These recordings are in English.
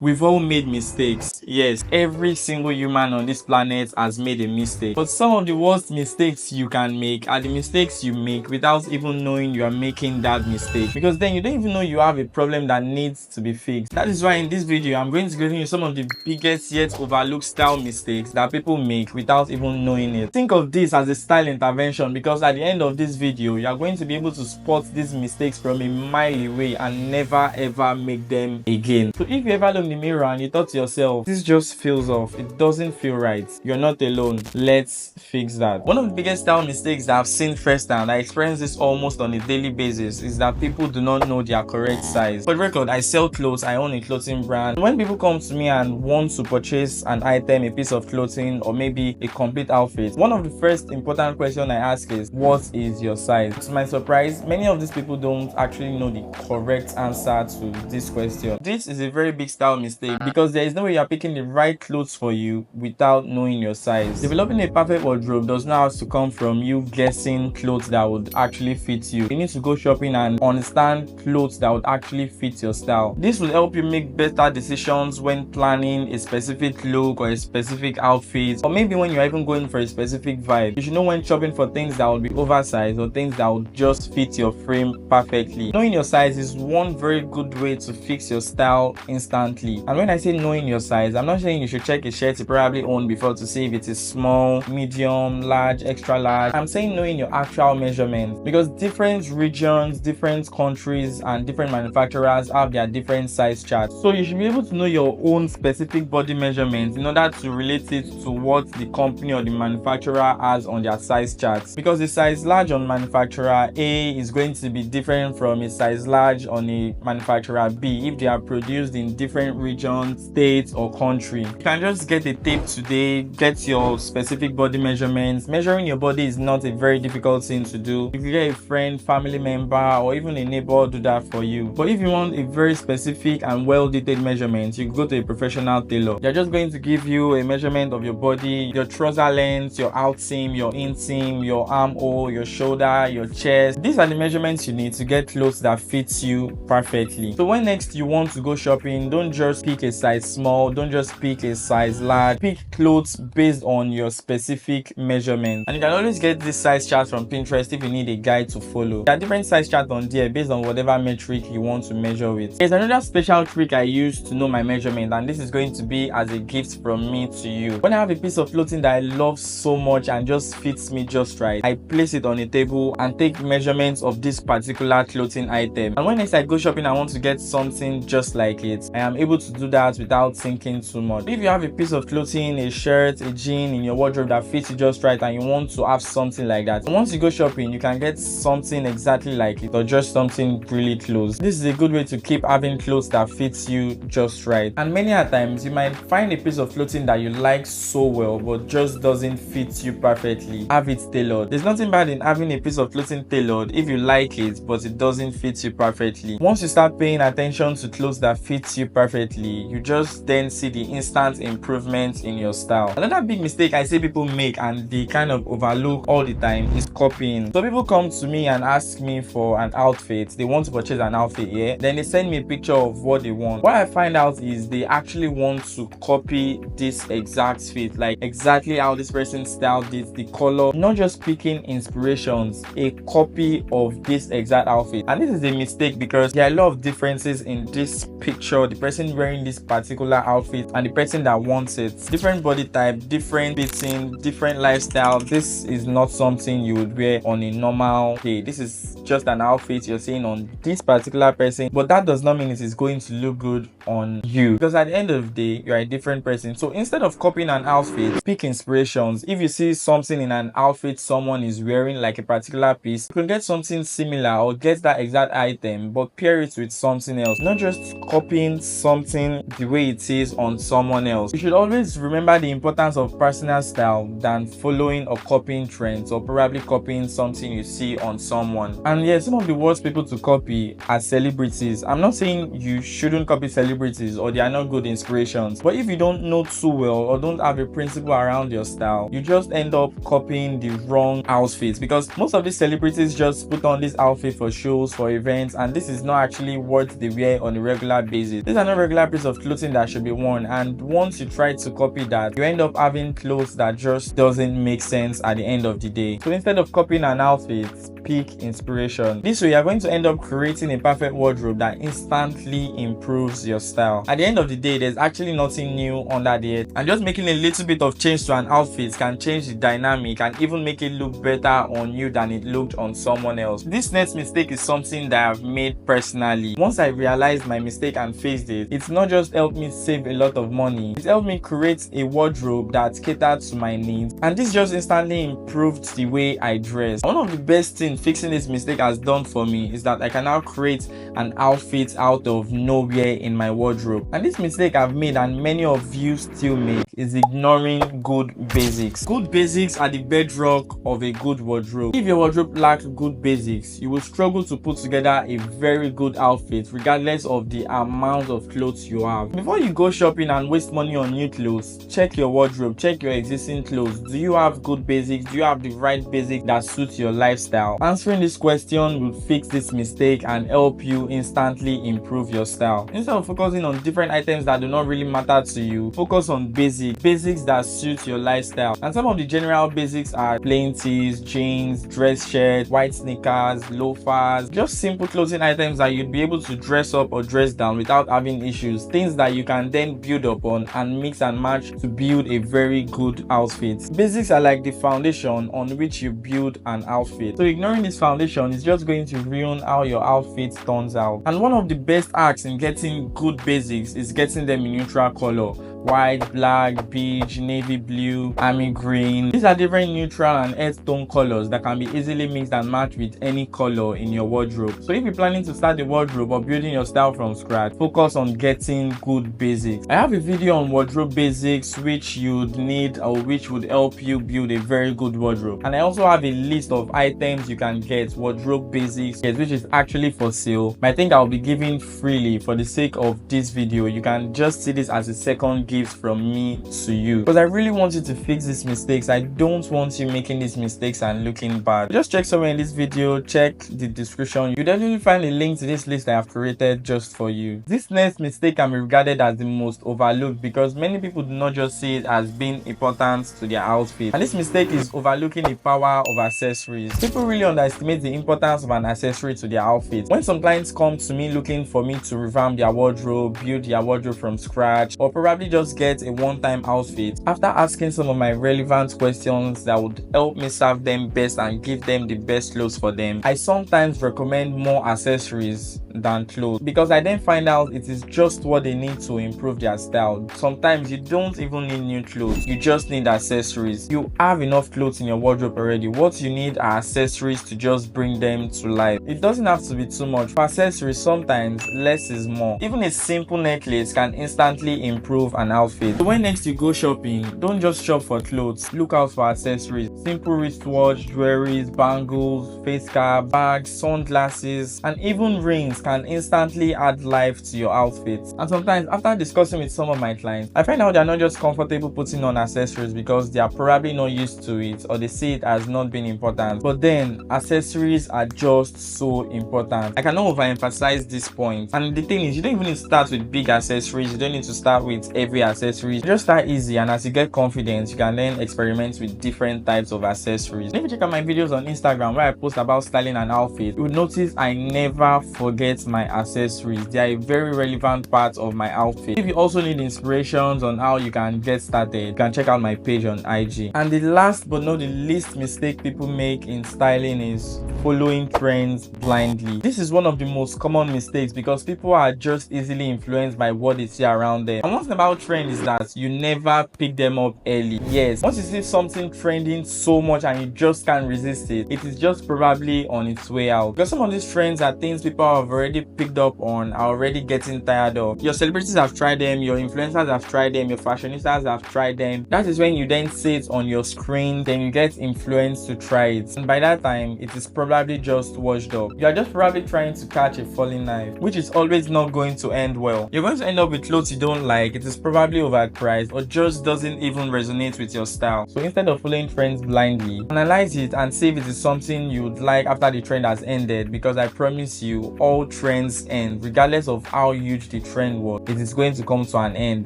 We've all made mistakes. Yes, every single human on this planet has made a mistake. But some of the worst mistakes you can make are the mistakes you make without even knowing you are making that mistake. Because then you don't even know you have a problem that needs to be fixed. That is why in this video, I'm going to give you some of the biggest yet overlooked style mistakes that people make without even knowing it. Think of this as a style intervention, because at the end of this video, you are going to be able to spot these mistakes from a mile away and never ever make them again. So if you ever look in the mirror and you thought to yourself, this just feels off, it doesn't feel right, you're not alone. Let's fix that. One of the biggest style mistakes that I've seen firsthand, I experience this almost on a daily basis, is that people do not know their correct size. For the record, I sell clothes, I own a clothing brand. When people come to me and want to purchase an item, a piece of clothing, or maybe a complete outfit, one of the first important questions I ask is, what is your size? To my surprise, many of these people don't actually know the correct answer to this question. This is a very big style mistake, because there is no way you are picking the right clothes for you without knowing your size. Developing a perfect wardrobe does not have to come from you guessing clothes that would actually fit you. You need to go shopping and understand clothes that would actually fit your style. This will help you make better decisions when planning a specific look or a specific outfit, or maybe when you're even going for a specific vibe. You should know when shopping for things that will be oversized or things that will just fit your frame perfectly. Knowing your size is one very good way to fix your style instantly. And when I say knowing your size, I'm not saying you should check a shirt you probably owned before to see if it is small, medium, large, extra large. I'm saying knowing your actual measurements, because different regions, different countries, and different manufacturers have their different size charts. So you should be able to know your own specific body measurements in order to relate it to what the company or the manufacturer has on their size charts. Because the size large on manufacturer A is going to be different from a size large on a manufacturer B if they are produced in different regions, states, or country. You can just get a tape today, get your specific body measurements. Measuring your body is not a very difficult thing to do. If you get a friend, family member, or even a neighbor, do that for you. But if you want a very specific and well-detailed measurement, you go to a professional tailor. They're just going to give you a measurement of your body, your trouser length, your outseam, your inseam, your armhole, your shoulder, your chest. These are the measurements you need to get clothes that fits you perfectly. So when next you want to go shopping, don't just pick a size small, don't just pick a size large. Pick clothes based on your specific measurement. And you can always get this size chart from Pinterest if you need a guide to follow. There are different size charts on there based on whatever metric you want to measure with. There's another special trick I use to know my measurement, and this is going to be as a gift from me to you. When I have a piece of clothing that I love so much and just fits me just right, I place it on a table and take measurements of this particular clothing item. And when next I go shopping, I want to get something just like it, I am able to do that without thinking too much. If you have a piece of clothing, a shirt, a jean in your wardrobe that fits you just right, and you want to have something like that, once you go shopping, you can get something exactly like it, or just something really close. This is a good way to keep having clothes that fits you just right. And many a times you might find a piece of clothing that you like so well but just doesn't fit you perfectly. Have it tailored. There's nothing bad in having a piece of clothing tailored if you like it but it doesn't fit you perfectly. Once you start paying attention to clothes that fit you perfectly, you just then see the instant improvement in your style. Another big mistake I see people make and they kind of overlook all the time is copying. So people come to me and ask me for an outfit. They want to purchase an outfit, yeah? Then they send me a picture of what they want. What I find out is they actually want to copy this exact fit, like exactly how this person styled it, the color, not just picking inspirations, a copy of this exact outfit. And this is a mistake because there are a lot of differences in this picture, the person wearing this particular outfit and the person that wants it. Different body type, different fitting, different lifestyle. This is not something you would wear on a normal day. This is just an outfit you're seeing on this particular person, but that does not mean it is going to look good on you, because at the end of the day, you're a different person. So instead of copying an outfit, pick inspirations. If you see something in an outfit someone is wearing, like a particular piece, you can get something similar or get that exact item but pair it with something else, not just copying something the way it is on someone else. You should always remember the importance of personal style than following or copying trends, or probably copying something you see on someone. And yeah, some of the worst people to copy are celebrities. I'm not saying you shouldn't copy celebrities or they are not good inspirations, but if you don't know too well or don't have a principle around your style, you just end up copying the wrong outfits, because most of these celebrities just put on this outfit for shows, for events, and this is not actually what they wear on a regular basis. These are not regular piece of clothing that should be worn, and once you try to copy that, you end up having clothes that just doesn't make sense at the end of the day. So instead of copying an outfit, pick inspiration. This way, you're going to end up creating a perfect wardrobe that instantly improves your style. At the end of the day, there's actually nothing new under the head, and just making a little bit of change to an outfit can change the dynamic and even make it look better on you than it looked on someone else. This next mistake is something that I've made personally. Once I realized my mistake and faced it, it's not just helped me save a lot of money, it helped me create a wardrobe that catered to my needs, and this just instantly improved the way I dress. One of the best things fixing this mistake has done for me is that I can now create an outfit out of nowhere in my wardrobe. And this mistake I've made, and many of you still make, is ignoring good basics. Good basics are the bedrock of a good wardrobe. If your wardrobe lacks good basics, you will struggle to put together a very good outfit regardless of the amount of clothes you have. Before you go shopping and waste money on new clothes, check your wardrobe, check your existing clothes. Do you have good basics? Do you have the right basic that suits your lifestyle? Answering this question will fix this mistake and help you instantly improve your style. Instead of focusing on different items that do not really matter to you, focus on basics that suit your lifestyle. And some of the general basics are plain tees, jeans, dress shirts, white sneakers, loafers, just simple clothing items that you'd be able to dress up or dress down without having issues. Things that you can then build upon and mix and match to build a very good outfit. Basics are like the foundation on which you build an outfit. So ignoring this foundation is just going to ruin how your outfit turns out. And one of the best hacks in getting good basics is getting them in neutral color. White, black, beige, navy blue, army green. These are different neutral and earth tone colors that can be easily mixed and matched with any color in your wardrobe. So if you're planning to start a wardrobe or building your style from scratch, focus on getting good basics. I have a video on wardrobe basics which you'd need or which would help you build a very good wardrobe. And I also have a list of items you can get, wardrobe basics, which is actually for sale. But I think I'll be giving freely for the sake of this video. You can just see this as a second gift from me to you, because I really want you to fix these mistakes. I don't want you making these mistakes and looking bad. Just check somewhere in this video, check the description. You definitely find a link to this list I have created just for you. This next mistake can be regarded as the most overlooked because many people do not just see it as being important to their outfit. And this mistake is overlooking the power of accessories. People really underestimate the importance of an accessory to their outfit. When some clients come to me looking for me to revamp their wardrobe, build their wardrobe from scratch, or probably just get a one-time outfit, after asking some of my relevant questions that would help me serve them best and give them the best clothes for them, I sometimes recommend more accessories than clothes, because I then find out it is just what they need to improve their style. Sometimes you don't even need new clothes, you just need accessories. You have enough clothes in your wardrobe already. What you need are accessories to just bring them to life. It doesn't have to be too much. For accessories, sometimes less is more. Even a simple necklace can instantly improve an outfit. So when next you go shopping, don't just shop for clothes, look out for accessories. Simple wristwatch, jewelries, bangles, face cap, bags, sunglasses, and even rings can instantly add life to your outfit. And sometimes after discussing with some of my clients, I find out they're not just comfortable putting on accessories because they are probably not used to it or they see it as not being important. But then accessories are just so important. I cannot overemphasize this point. And the thing is, you don't even need to start with big accessories. You don't need to start with every accessory. Just start easy, and as you get confidence, you can then experiment with different types of accessories. If you check out my videos on Instagram where I post about styling an outfit, you will notice I never forget my accessories. They are a very relevant part of my outfit. If you also need inspirations on how you can get started, you can check out my page on IG. And the last but not the least mistake people make in styling is following trends blindly. This is one of the most common mistakes because people are just easily influenced by what they see around them. And one thing about trend is that you never pick them up early. Yes, once you see something trending so much and you just can't resist it, it is just probably on its way out. Because some of these trends are things people have already picked up on, are already getting tired of. Your celebrities have tried them, your influencers have tried them, your fashionistas have tried them. That is when you then see it on your screen, then you get influenced to try it. And by that time, it is probably just washed up. You are just probably trying to catch a falling knife, which is always not going to end well. You're going to end up with clothes you don't like, it is probably overpriced, or just doesn't even resonate with your style. So instead of following trends blindly, analyze it and see if it is something you'd like after the trend has ended, because I promise you, all trends end. Regardless of how huge the trend was, it is going to come to an end,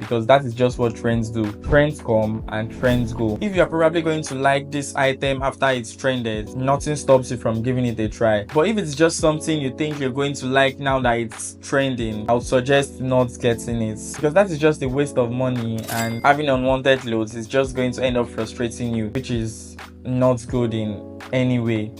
because that is just what trends do. Trends come and trends go. If you're probably going to like this item after it's trended, nothing stops you from giving it a try. But if it's just something you think you're going to like now that it's trending, I would suggest not getting it, because that is just a waste of money, and having unwanted loads is just going to end up frustrating you, which is not good in any way.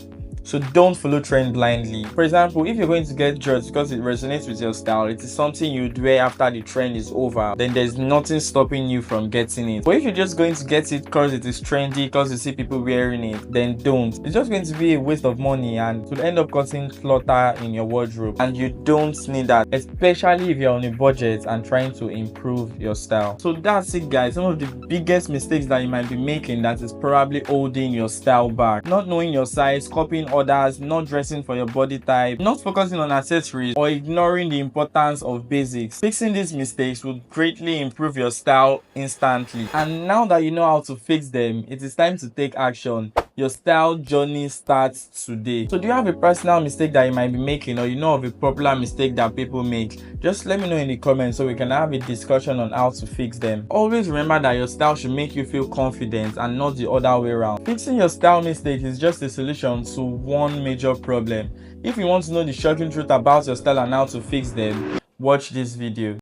So don't follow trend blindly. For example, if you're going to get shorts because it resonates with your style, it is something you'd wear after the trend is over, then there's nothing stopping you from getting it. But if you're just going to get it because it is trendy, because you see people wearing it, then don't. It's just going to be a waste of money and will end up causing clutter in your wardrobe, and you don't need that, especially if you're on a budget and trying to improve your style. So that's it, guys. Some of the biggest mistakes that you might be making that is probably holding your style back: not knowing your size, copying others, not dressing for your body type, not focusing on accessories, or ignoring the importance of basics. Fixing these mistakes will greatly improve your style instantly. And now that you know how to fix them, it is time to take action. Your style journey starts today. So do you have a personal mistake that you might be making, or you know of a popular mistake that people make? Just let me know in the comments so we can have a discussion on how to fix them. Always remember that your style should make you feel confident and not the other way around. Fixing your style mistake is just a solution to one major problem. If you want to know the shocking truth about your style and how to fix them, watch this video.